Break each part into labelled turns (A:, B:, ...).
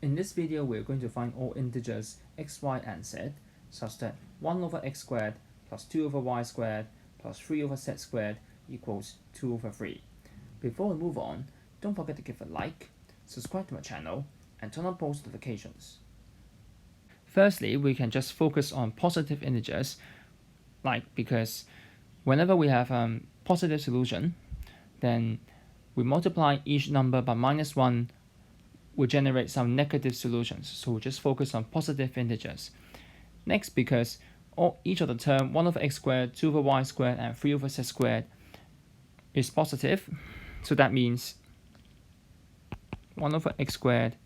A: In this video, we're going to find all integers x, y, and z such that 1 over x squared plus 2 over y squared plus 3 over z squared equals 2 over 3. Before we move on, don't forget to give a like, subscribe to my channel, and turn on post notifications. Firstly, we can just focus on positive integers, because whenever we have a positive solution, then we multiply each number by -1 will generate some negative solutions. So we'll just focus on positive integers. Next, because each of the term 1 over x squared, 2 over y squared, and 3 over z squared is positive, so that means 1 over x squared,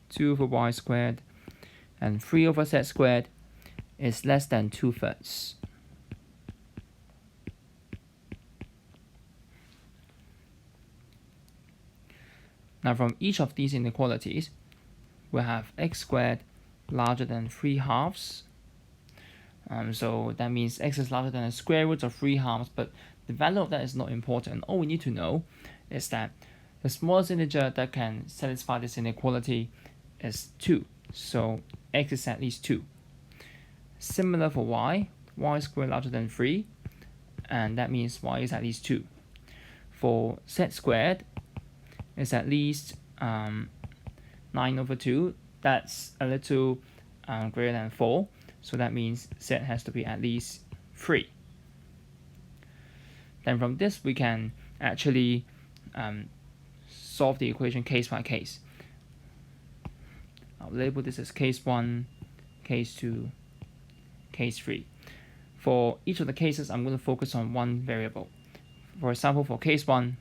A: 2 over y squared, and 3 over z squared is less than 2/3. Now from each of these inequalities, we have x squared larger than 3/2. So that means x is larger than the square root of 3/2, but the value of that is not important. All we need to know is that the smallest integer that can satisfy this inequality is 2. So x is at least 2. Similar for y squared larger than 3, and that means y is at least 2. For z squared, it's at least 9 over 2. That's a little greater than 4. So that means z has to be at least 3. Then from this, we can actually solve the equation case by case. I'll label this as case 1, case 2, case 3. For each of the cases, I'm going to focus on one variable. For example, for case 1,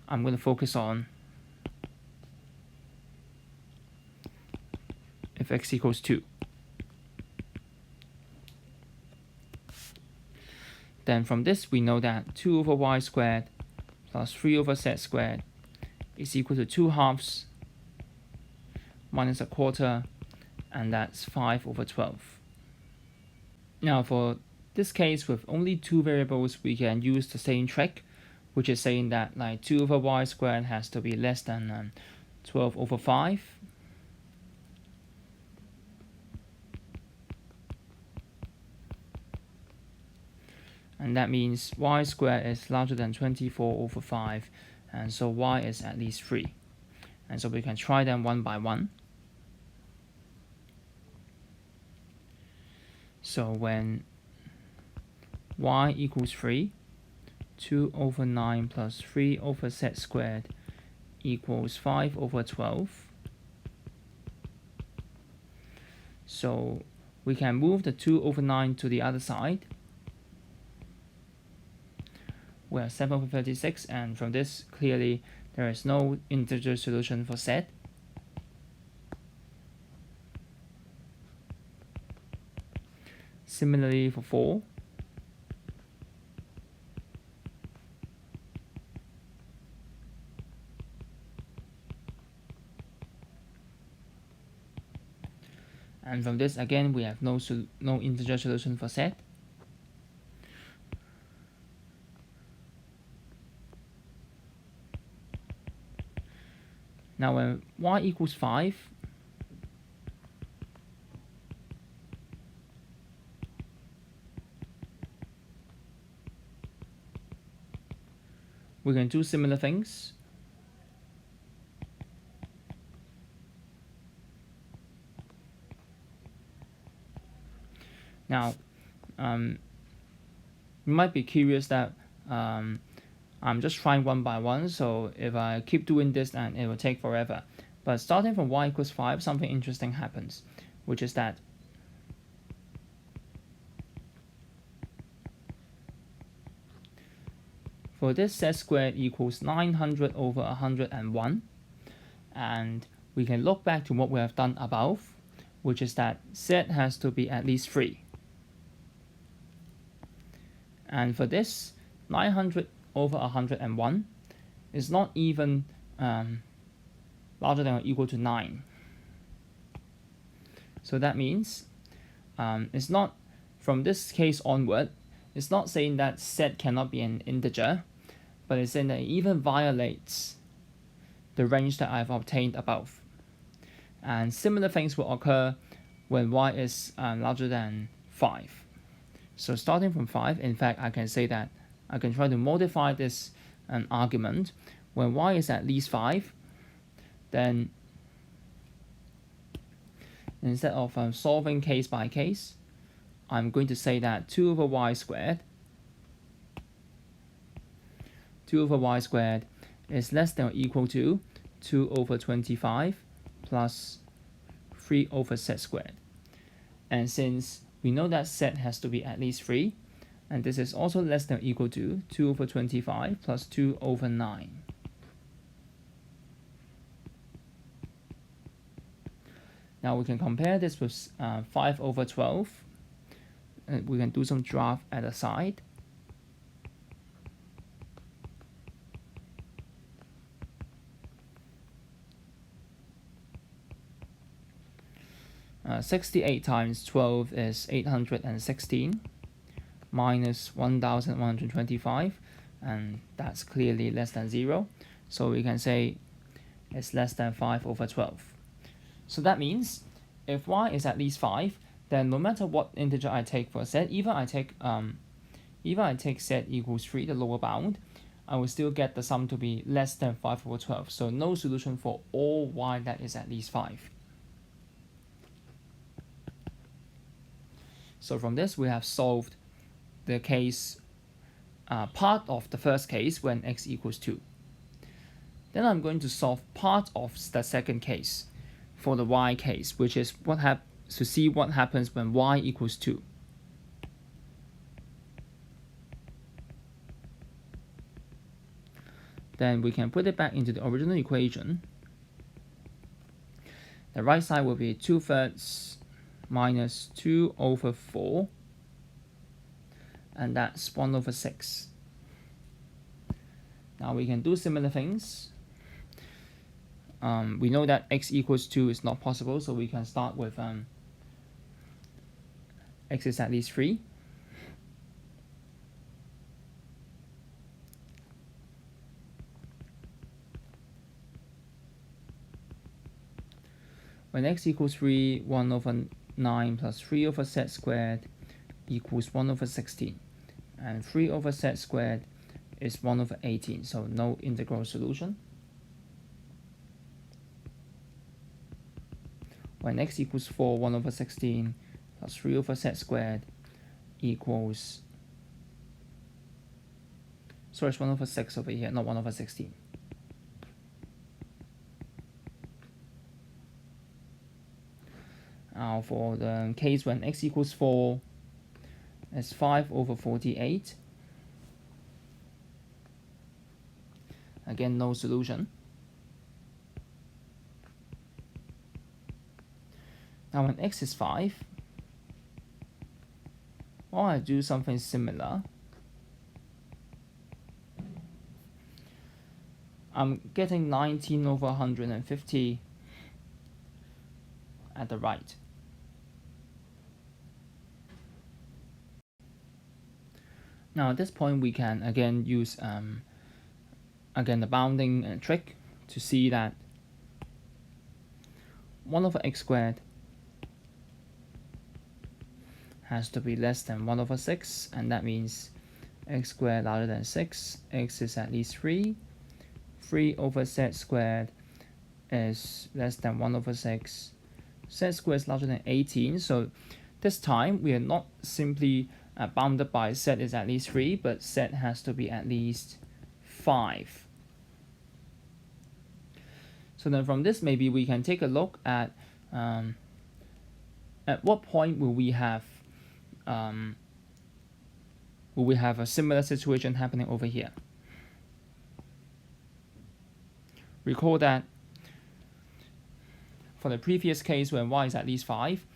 A: I'm going to focus on if x equals 2. Then from this, we know that 2 over y squared plus 3 over z squared is equal to 2/2 minus 1/4, and that's 5 over 12. Now for this case with only two variables, we can use the same trick, which is saying that 2 over y squared has to be less than 12 over 5. And that means y squared is larger than 24 over 5, and so y is at least 3. And so we can try them one by one. So when y equals 3, 2 over 9 plus 3 over z squared equals 5 over 12. So we can move the 2 over 9 to the other side. We have 7 over 36, and from this, clearly, there is no integer solution for z. Similarly for 4. And from this, again, we have no integer solution for z. Now when y equals 5, we can do similar things. Now, you might be curious that I'm just trying one by one, so if I keep doing this, then it will take forever. But starting from y equals 5, something interesting happens, which is that for this z squared equals 900 over 101, and we can look back to what we have done above, which is that z has to be at least 3. And for this, 900 over 101 is not even larger than or equal to 9. So that means it's not, from this case onward, it's not saying that z cannot be an integer, but it's saying that it even violates the range that I've obtained above. And similar things will occur when y is larger than 5. So starting from 5, in fact, I can say that I can try to modify this argument. When y is at least 5, then instead of solving case by case, I'm going to say that 2 over y squared is less than or equal to 2 over 25 plus 3 over z squared. And since we know that z has to be at least 3, and this is also less than or equal to 2 over 25 plus 2 over 9. Now we can compare this with 5 over 12. We can do some draft at the side. Uh, 68 times 12 is 816 minus 1125, and that's clearly less than 0. So we can say it's less than 5 over 12. So that means if y is at least 5, then no matter what integer I take for z, even I take z equals 3, the lower bound, I will still get the sum to be less than 5 over 12. So no solution for all y that is at least 5. So from this, we have solved the case, part of the first case when x equals 2. Then I'm going to solve part of the second case for the y case, which is to see what happens when y equals 2. Then we can put it back into the original equation. The right side will be 2/3 minus 2 over 4, and that's 1 over 6. Now we can do similar things. We know that x equals 2 is not possible, so we can start with x is at least 3. When x equals 3, 1 over 9 plus 3 over z squared equals 1 over 16. And 3 over z squared is 1 over 18, so no integral solution. When x equals 4, 1 over 16 plus 3 over z squared equals, sorry, it's 1 over 6 over here, not 1 over 16. Now for the case when x equals 4, it's 5 over 48. Again, no solution. Now when x is 5, well, I do something similar. I'm getting 19 over 150 at the right. Now at this point we can again use the bounding trick to see that 1 over x squared has to be less than 1 over 6, and that means x squared larger than 6, x is at least 3, 3 over z squared is less than 1 over 6, z squared is larger than 18, so this time we are not simply bounded by z is at least 3, but z has to be at least 5. So then from this, maybe we can take a look at what point will we have a similar situation happening over here. Recall that for the previous case when y is at least 5,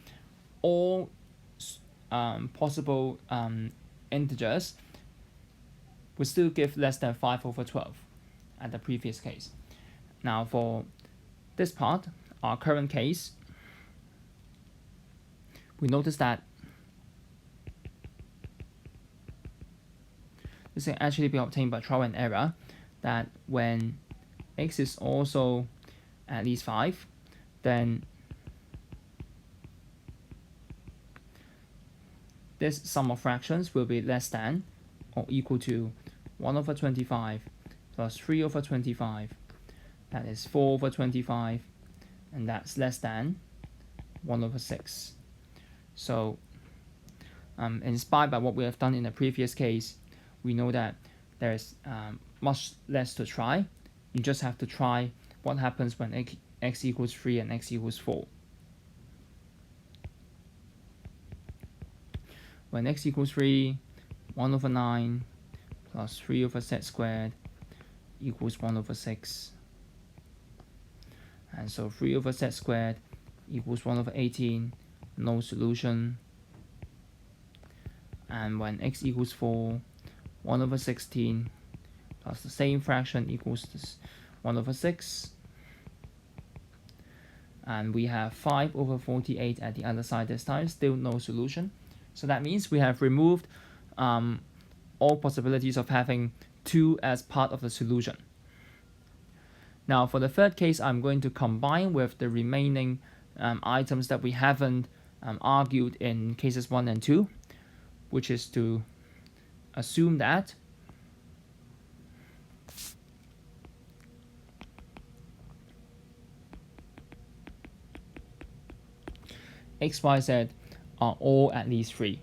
A: all possible integers would still give less than 5 over 12 at the previous case. Now for this part, our current case, we notice that this can actually be obtained by trial and error, that when x is also at least 5, then this sum of fractions will be less than or equal to 1 over 25 plus 3 over 25, that is 4 over 25, and that's less than 1 over 6. So inspired by what we have done in the previous case, we know that there's much less to try. You just have to try what happens when x equals 3 and x equals 4. When x equals 3, 1 over 9 plus 3 over z squared equals 1 over 6. And so 3 over z squared equals 1 over 18, no solution. And when x equals 4, 1 over 16 plus the same fraction equals 1 over 6. And we have 5 over 48 at the other side this time, still no solution. So that means we have removed all possibilities of having 2 as part of the solution. Now for the third case, I'm going to combine with the remaining items that we haven't argued in cases 1 and 2, which is to assume that x, y, z are all at least 3.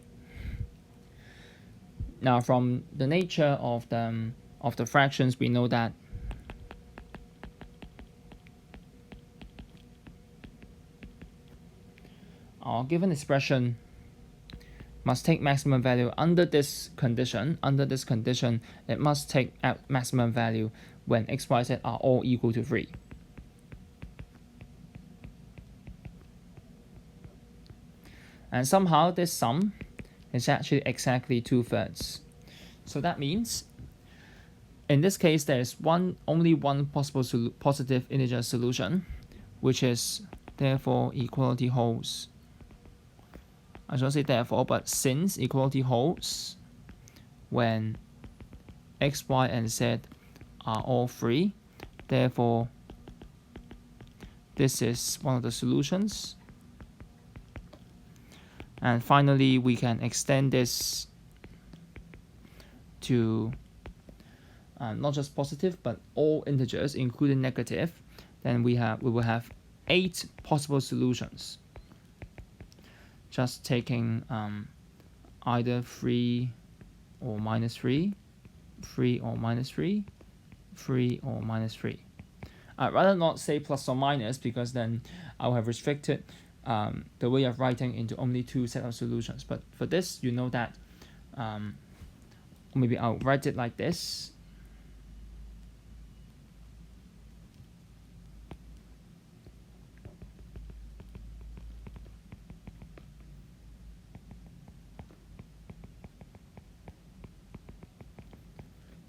A: Now from the nature of the fractions, we know that our given expression must take maximum value under this condition. Under this condition, it must take maximum value when x, y, z are all equal to 3. And somehow this sum is actually exactly 2/3. So that means in this case there is only one possible positive integer solution, which is therefore equality holds. I shouldn't say therefore, but since equality holds when x, y, and z are all 3, therefore this is one of the solutions. And finally, we can extend this to not just positive, but all integers, including negative. Then we will have 8 possible solutions. Just taking either 3 or minus 3, 3 or minus 3, 3 or minus 3. I'd rather not say plus or minus, because then I'll have restricted the way of writing into only 2 set of solutions. But for this, you know that maybe I'll write it like this.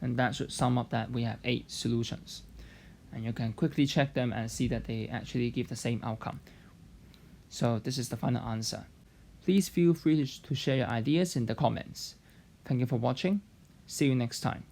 A: And that should sum up that we have 8 solutions. And you can quickly check them and see that they actually give the same outcome. So this is the final answer. Please feel free to share your ideas in the comments. Thank you for watching. See you next time.